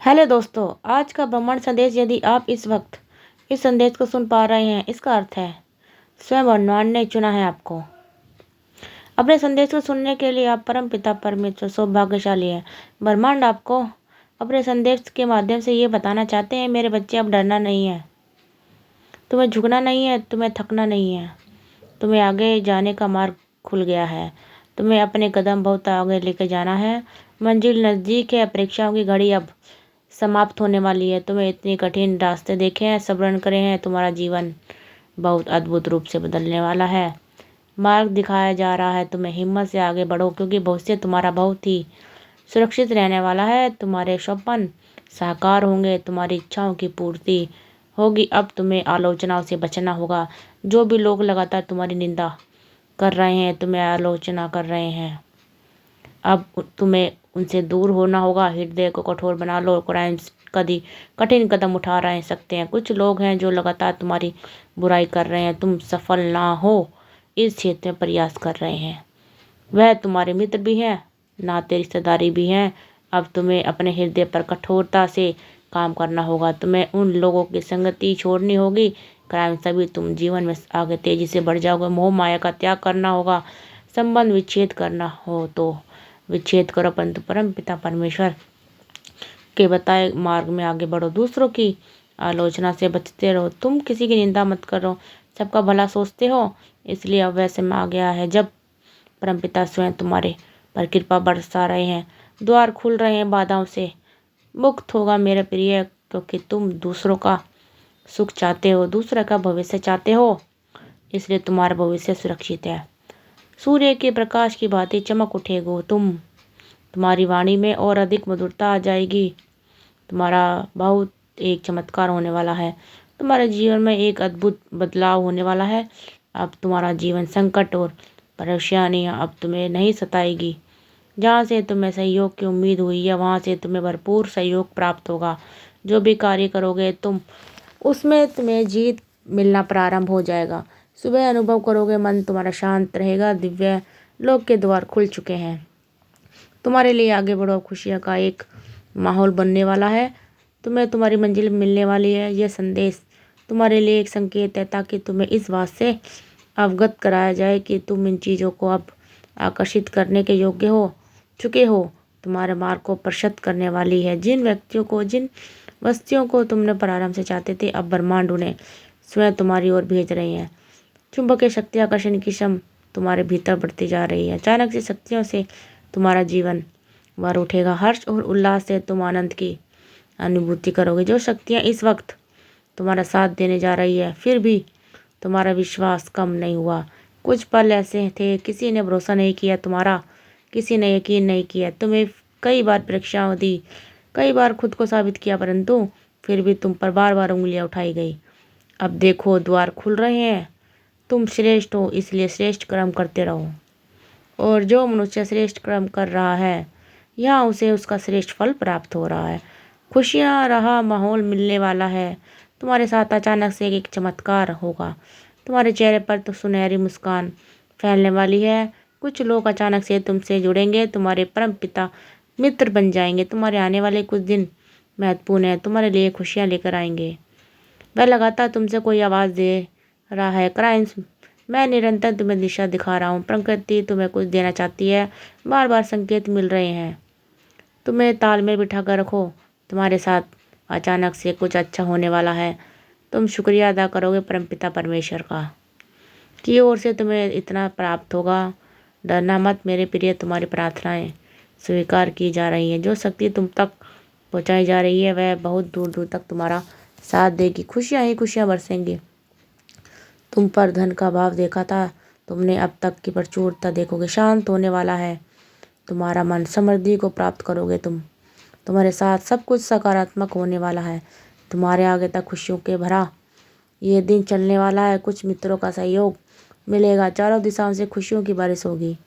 Hello दोस्तों, आज का ब्रह्मांड संदेश। यदि आप इस वक्त इस संदेश को सुन पा रहे हैं, इसका अर्थ है स्वयं ब्रह्मांड ने चुना है आपको। अपने संदेश को सुनने के लिए आप परम पिता परमेश्वर सौभाग्यशाली है। ब्रह्मांड आपको अपने संदेश के माध्यम से ये बताना चाहते हैं, मेरे बच्चे, अब डरना नहीं है, तुम्हें झुकना नहीं है, तुम्हें थकना नहीं है, तुम्हें आगे जाने का मार्ग खुल गया है, तुम्हें अपने कदम बहुत आगे लेकर जाना है। मंजिल नज़दीक है, परीक्षाओं की घड़ी अब समाप्त होने वाली है। तुम्हें इतने कठिन रास्ते देखे हैं, सब्र करे हैं, तुम्हारा जीवन बहुत अद्भुत रूप से बदलने वाला है। मार्ग दिखाया जा रहा है, तुम्हें हिम्मत से आगे बढ़ो, क्योंकि भविष्य तुम्हारा बहुत ही सुरक्षित रहने वाला है। तुम्हारे सपन साकार होंगे, तुम्हारी इच्छाओं की पूर्ति होगी। अब तुम्हें आलोचनाओं से बचना होगा। जो भी लोग लगातार तुम्हारी निंदा कर रहे हैं, तुम्हें आलोचना कर रहे हैं, अब तुम्हें उनसे दूर होना होगा। हृदय को कठोर बना लो। क्राइम्स कभी कठिन कदम उठा रहे सकते हैं। कुछ लोग हैं जो लगातार तुम्हारी बुराई कर रहे हैं, तुम सफल ना हो इस क्षेत्र में प्रयास कर रहे हैं। वह तुम्हारे मित्र भी हैं, नाते रिश्तेदारी भी हैं। अब तुम्हें अपने हृदय पर कठोरता से काम करना होगा। तुम्हें उन लोगों की संगति छोड़नी होगी। क्राइम सभी तुम जीवन में आगे तेजी से बढ़ जाओगे। मोह माया का त्याग करना होगा। संबंध विच्छेद करना हो तो विच्छेद करो, परंतु परम पिता परमेश्वर के बताए मार्ग में आगे बढ़ो। दूसरों की आलोचना से बचते रहो। तुम किसी की निंदा मत करो, सबका भला सोचते हो, इसलिए अब वैसे में आ गया है जब परमपिता स्वयं तुम्हारे पर कृपा बरसा रहे हैं। द्वार खुल रहे हैं, बाधाओं से मुक्त होगा मेरे प्रिय, क्योंकि तुम दूसरों का सुख चाहते हो, दूसरे का भविष्य चाहते हो, इसलिए तुम्हारा भविष्य सुरक्षित है। सूर्य के प्रकाश की भांति चमक उठेगो तुम्हारी वाणी में और अधिक मधुरता आ जाएगी। तुम्हारा बहुत एक चमत्कार होने वाला है। तुम्हारे जीवन में एक अद्भुत बदलाव होने वाला है। अब तुम्हारा जीवन संकट और परेशानियां अब तुम्हें नहीं सताएगी। जहाँ से तुम्हें सहयोग की उम्मीद हुई है, वहाँ से तुम्हें भरपूर सहयोग प्राप्त होगा। जो भी कार्य करोगे तुम, उसमें तुम्हें जीत मिलना प्रारंभ हो जाएगा। सुबह अनुभव करोगे, मन तुम्हारा शांत रहेगा। दिव्य लोक के द्वार खुल चुके हैं, तुम्हारे लिए आगे बढ़ो। खुशियाँ का एक माहौल बनने वाला है, तुम्हें तुम्हारी मंजिल मिलने वाली है। यह संदेश तुम्हारे लिए एक संकेत है, ताकि तुम्हें इस बात से अवगत कराया जाए कि तुम इन चीज़ों को अब आकर्षित करने के योग्य हो चुके हो। तुम्हारे मार्ग को प्रशस्त करने वाली है। जिन व्यक्तियों को, जिन वस्तुओं को तुमने प्रारंभ से चाहते थे, अब ब्रह्मांड उन्हें स्वयं तुम्हारी ओर भेज रही हैं। चुंबकीय शक्ति, आकर्षण की क्षमता तुम्हारे भीतर बढ़ती जा रही है। अचानक से शक्तियों से तुम्हारा जीवन भर उठेगा। हर्ष और उल्लास से तुम आनंद की अनुभूति करोगे। जो शक्तियाँ इस वक्त तुम्हारा साथ देने जा रही है, फिर भी तुम्हारा विश्वास कम नहीं हुआ। कुछ पल ऐसे थे, किसी ने भरोसा नहीं किया तुम्हारा, किसी ने यकीन नहीं किया। तुम्हें कई बार परीक्षाएं दी, कई बार खुद को साबित किया, परंतु फिर भी तुम पर बार बार उंगलियां उठाई गई। अब देखो, द्वार खुल रहे हैं। तुम श्रेष्ठ हो, इसलिए श्रेष्ठ कर्म करते रहो। और जो मनुष्य श्रेष्ठ कर्म कर रहा है, यहाँ उसे उसका श्रेष्ठ फल प्राप्त हो रहा है। खुशियाँ रहा माहौल मिलने वाला है। तुम्हारे साथ अचानक से एक चमत्कार होगा। तुम्हारे चेहरे पर तो सुनहरी मुस्कान फैलने वाली है। कुछ लोग अचानक से तुमसे जुड़ेंगे, तुम्हारे परम पिता मित्र बन जाएंगे। तुम्हारे आने वाले कुछ दिन महत्वपूर्ण है, तुम्हारे लिए खुशियाँ लेकर आएंगे। वह लगातार तुमसे कोई आवाज़ दे रहा है। क्राइम्स, मैं निरंतर तुम्हें दिशा दिखा रहा हूँ। प्रकृति तुम्हें कुछ देना चाहती है, बार बार संकेत मिल रहे हैं। तुम्हें तालमेल बिठा कर रखो, तुम्हारे साथ अचानक से कुछ अच्छा होने वाला है। तुम शुक्रिया अदा करोगे परमपिता परमेश्वर का, की ओर से तुम्हें इतना प्राप्त होगा। डरना मत मेरे प्रिय, तुम्हारी प्रार्थनाएं स्वीकार की जा रही हैं। जो शक्ति तुम तक पहुँचाई जा रही है, वह बहुत दूर दूर तक तुम्हारा साथ देगी। खुशियाँ ही खुशियाँ बरसेंगी। तुम पर धन का अभाव देखा था, तुमने अब तक की प्रचुरता देखोगे। शांत होने वाला है तुम्हारा मन, समृद्धि को प्राप्त करोगे तुम। तुम्हारे साथ सब कुछ सकारात्मक होने वाला है। तुम्हारे आगे तक खुशियों के भरा ये दिन चलने वाला है। कुछ मित्रों का सहयोग मिलेगा, चारों दिशाओं से खुशियों की बारिश होगी।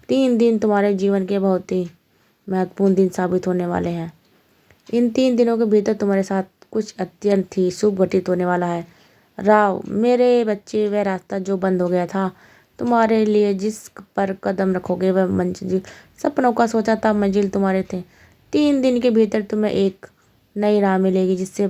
3 दिन तुम्हारे जीवन के बहुत ही महत्वपूर्ण दिन साबित होने वाले हैं। इन 3 दिनों के भीतर तुम्हारे साथ कुछ अत्यंत ही शुभ घटित होने वाला है। राव मेरे बच्चे, वह रास्ता जो बंद हो गया था तुम्हारे लिए, जिस पर कदम रखोगे वह मंजिल, सपनों का सोचा था मंजिल तुम्हारे थे। 3 दिन के भीतर तुम्हें एक नई राह मिलेगी जिससे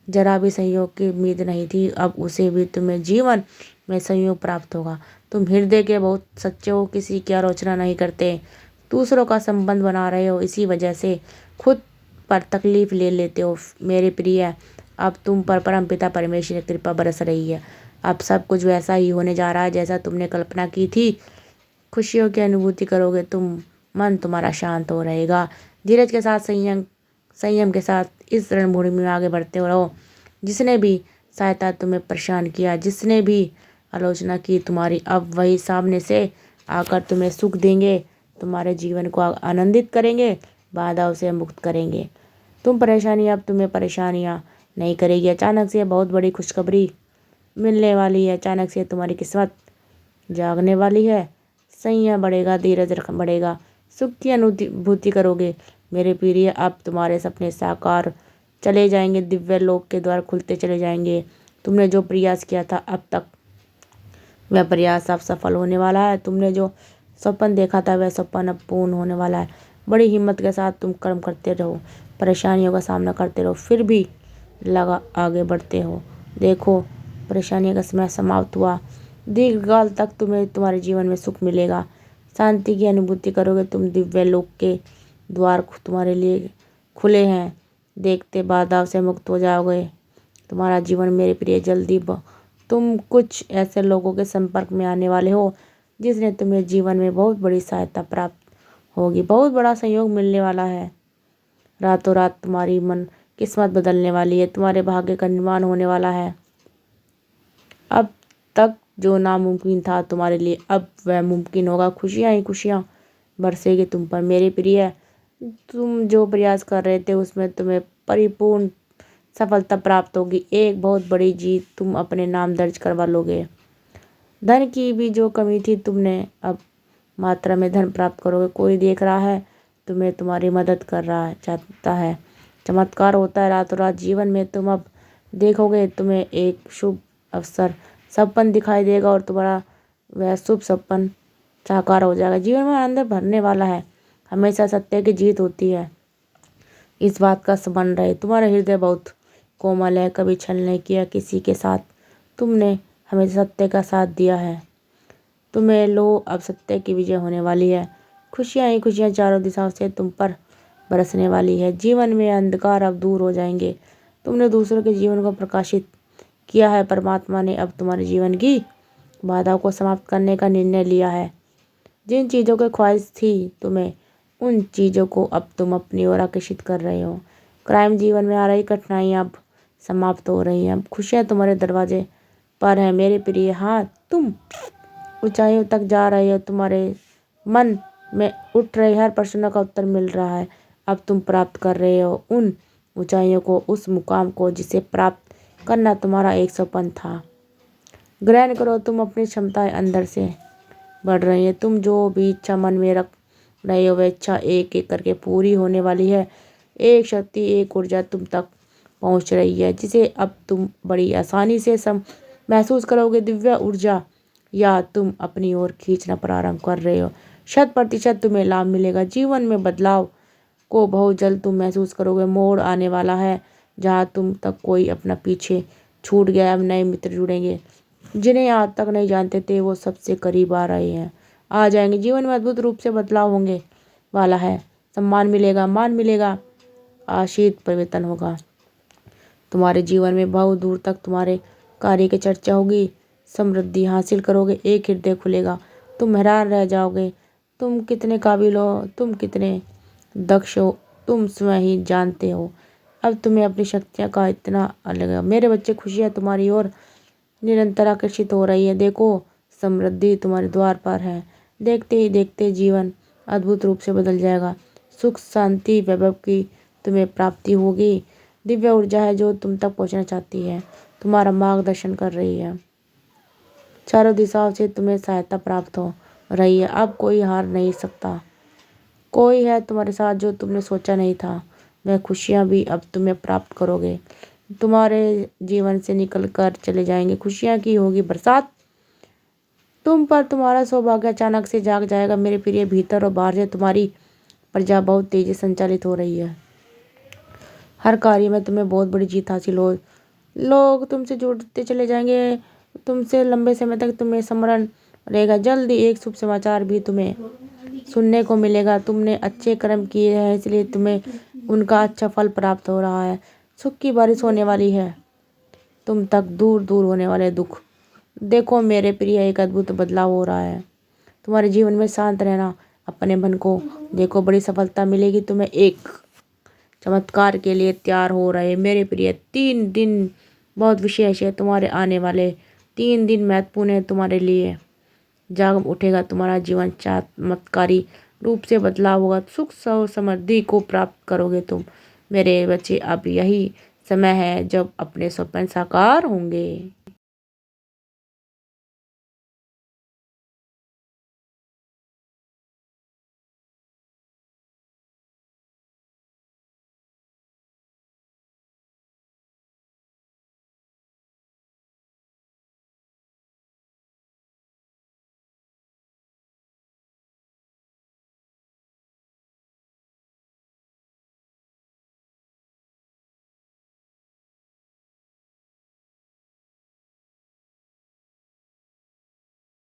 जरा भी सहयोग की उम्मीद नहीं थी, अब उसे भी तुम्हें जीवन में सहयोग प्राप्त होगा। तुम हृदय के बहुत सच्चे हो, किसी की आलोचना नहीं करते, दूसरों का संबंध बना रहे हो, इसी वजह से खुद पर तकलीफ ले लेते हो। मेरे प्रिय, अब तुम पर परमपिता परमेश्वर की कृपा बरस रही है। अब सब कुछ वैसा ही होने जा रहा है जैसा तुमने कल्पना की थी। खुशियों की अनुभूति करोगे तुम, मन तुम्हारा शांत हो रहेगा। धीरज के साथ संयम संयम के साथ इस रणभूमि में आगे बढ़ते रहो। जिसने भी सहायता तुम्हें परेशान किया, जिसने भी आलोचना की तुम्हारी, अब वही सामने से आकर तुम्हें सुख देंगे, तुम्हारे जीवन को आनंदित करेंगे, बाधाओं से मुक्त करेंगे। अब तुम्हें परेशानियाँ नहीं करेगी। अचानक से बहुत बड़ी खुशखबरी मिलने वाली है। अचानक से तुम्हारी किस्मत जागने वाली है। संयम बढ़ेगा, धीरज बढ़ेगा, सुख की अनुभूति करोगे। मेरे प्रिय, अब तुम्हारे सपने साकार चले जाएंगे, दिव्य लोक के द्वार खुलते चले जाएंगे। तुमने जो प्रयास किया था अब तक, वह प्रयास अब सफल होने वाला है। तुमने जो सपन देखा था वह सपन अब पूर्ण होने वाला है। बड़ी हिम्मत के साथ तुम कर्म करते रहो, परेशानियों का सामना करते रहो, फिर भी लगा आगे बढ़ते हो। देखो, परेशानियों का समय समाप्त हुआ। दीर्घकाल तक तुम्हें तुम्हारे जीवन में सुख मिलेगा, शांति की अनुभूति करोगे तुम। दिव्य लोक के द्वार तुम्हारे लिए खुले हैं, देखते बाधाओं से मुक्त हो जाओगे। तुम्हारा जीवन मेरे प्रिय जल्दी तुम कुछ ऐसे लोगों के संपर्क में आने वाले हो जिसने तुम्हें जीवन में बहुत बड़ी सहायता प्राप्त होगी, बहुत बड़ा सहयोग मिलने वाला है। रातों रात तुम्हारी मन किस्मत बदलने वाली है, तुम्हारे भाग्य का निर्माण होने वाला है। अब तक जो नामुमकिन था तुम्हारे लिए, अब वह मुमकिन होगा। खुशियाँ ही खुशियाँ बरसेगी तुम पर मेरे प्रिय। तुम जो प्रयास कर रहे थे उसमें तुम्हें परिपूर्ण सफलता प्राप्त होगी। एक बहुत बड़ी जीत तुम अपने नाम दर्ज करवा लोगे। धन की भी जो कमी थी तुमने अब मात्रा में धन प्राप्त करोगे। कोई देख रहा है तुम्हें, तुम्हारी मदद कर रहा है, चाहता है। चमत्कार होता है रातों रात जीवन में। तुम अब देखोगे तुम्हें एक शुभ अवसर सपन दिखाई देगा और तुम्हारा वह शुभ सपन साकार हो जाएगा। जीवन में आनंद भरने वाला है। हमेशा सत्य की जीत होती है, इस बात का स्मरण रहे। तुम्हारा हृदय बहुत कोमल है, कभी छल नहीं किया किसी के साथ। तुमने हमेशा सत्य का साथ दिया है। तुम्हें लो, अब सत्य की विजय होने वाली है। खुशियाँ ही खुशियाँ चारों दिशाओं से तुम पर बरसने वाली है। जीवन में अंधकार अब दूर हो जाएंगे। तुमने दूसरों के जीवन को प्रकाशित किया है। परमात्मा ने अब तुम्हारे जीवन की बाधाओं को समाप्त करने का निर्णय लिया है। जिन चीज़ों की ख्वाहिश थी तुम्हें, उन चीज़ों को अब तुम अपनी ओर आकर्षित कर रहे हो। क्राइम जीवन में आ रही कठिनाइयाँ अब समाप्त हो रही हैं। अब खुशियाँ तुम्हारे दरवाजे पर है मेरे प्रिय। हाँ, तुम ऊंचाइयों तक जा रहे हो। तुम्हारे मन में उठ रहे हर प्रश्नों का उत्तर मिल रहा है। अब तुम प्राप्त कर रहे हो उन ऊंचाइयों को, उस मुकाम को जिसे प्राप्त करना तुम्हारा एक सपन था। ग्रहण करो, तुम अपनी क्षमताएं अंदर से बढ़ रही है। तुम जो भी इच्छा मन में रख रहे हो वह इच्छा एक एक करके पूरी होने वाली है। एक शक्ति, एक ऊर्जा तुम तक पहुंच रही है जिसे अब तुम बड़ी आसानी से महसूस करोगे। दिव्य ऊर्जा या तुम अपनी ओर खींचना प्रारंभ कर रहे हो। 100% तुम्हें लाभ मिलेगा। जीवन में बदलाव को बहुत जल्द तुम महसूस करोगे। मोड़ आने वाला है जहाँ तुम तक कोई अपना पीछे छूट गया। अब नए मित्र जुड़ेंगे जिन्हें आज तक नहीं जानते थे, वो सबसे करीब आ रहे हैं, आ जाएंगे। जीवन में अद्भुत रूप से बदलाव होंगे वाला है। सम्मान मिलेगा, मान मिलेगा, आशीष परिवर्तन होगा। तुम्हारे जीवन में बहुत दूर तक तुम्हारे कार्य की चर्चा होगी। समृद्धि हासिल करोगे, एक हृदय खुलेगा। तुम हैरान रह जाओगे, तुम कितने काबिल हो, तुम कितने दक्ष हो, तुम स्वयं ही जानते हो। अब तुम्हें अपनी शक्तियाँ का इतना अलग है। मेरे बच्चे, खुशियाँ तुम्हारी ओर निरंतर आकर्षित हो रही है। देखो, समृद्धि तुम्हारे द्वार पर है। देखते ही देखते जीवन अद्भुत रूप से बदल जाएगा। सुख, शांति, वैभव की तुम्हें प्राप्ति होगी। दिव्य ऊर्जा है जो तुम तक पहुंचना चाहती है, तुम्हारा मार्गदर्शन कर रही है। चारों दिशाओं से तुम्हें सहायता प्राप्त हो रही है। अब कोई हार नहीं सकता। कोई है तुम्हारे साथ जो तुमने सोचा नहीं था। वह खुशियाँ भी अब तुम्हें प्राप्त करोगे। तुम्हारे जीवन से निकल कर चले जाएंगे। खुशियाँ की होगी बरसात तुम पर। तुम्हारा सौभाग्य अचानक से जाग जाएगा मेरे प्रिय। भीतर और बाहर से तुम्हारी प्रजा बहुत तेजी से संचालित हो रही है। हर कार्य में तुम्हें बहुत बड़ी जीत हासिल हो। लोग तुमसे जुड़ते चले जाएंगे, तुमसे लंबे समय तक तुम्हें स्मरण रहेगा। जल्दी एक शुभ समाचार भी तुम्हें सुनने को मिलेगा। तुमने अच्छे कर्म किए हैं, इसलिए तुम्हें उनका अच्छा फल प्राप्त हो रहा है। सुख की बारिश होने वाली है, तुम तक दूर दूर होने वाले दुख। देखो मेरे प्रिय, एक अद्भुत बदलाव हो रहा है तुम्हारे जीवन में। शांत रहना, अपने मन को देखो, बड़ी सफलता मिलेगी तुम्हें। एक चमत्कार के लिए तैयार हो रहे मेरे प्रिय। 3 दिन बहुत विशेष है, तुम्हारे आने वाले 3 दिन महत्वपूर्ण है तुम्हारे लिए। जाग उठेगा तुम्हारा जीवन, चमत्कारी रूप से बदलाव होगा। सुख समृद्धि को प्राप्त करोगे तुम मेरे बच्चे। अब यही समय है जब अपने सपने साकार होंगे।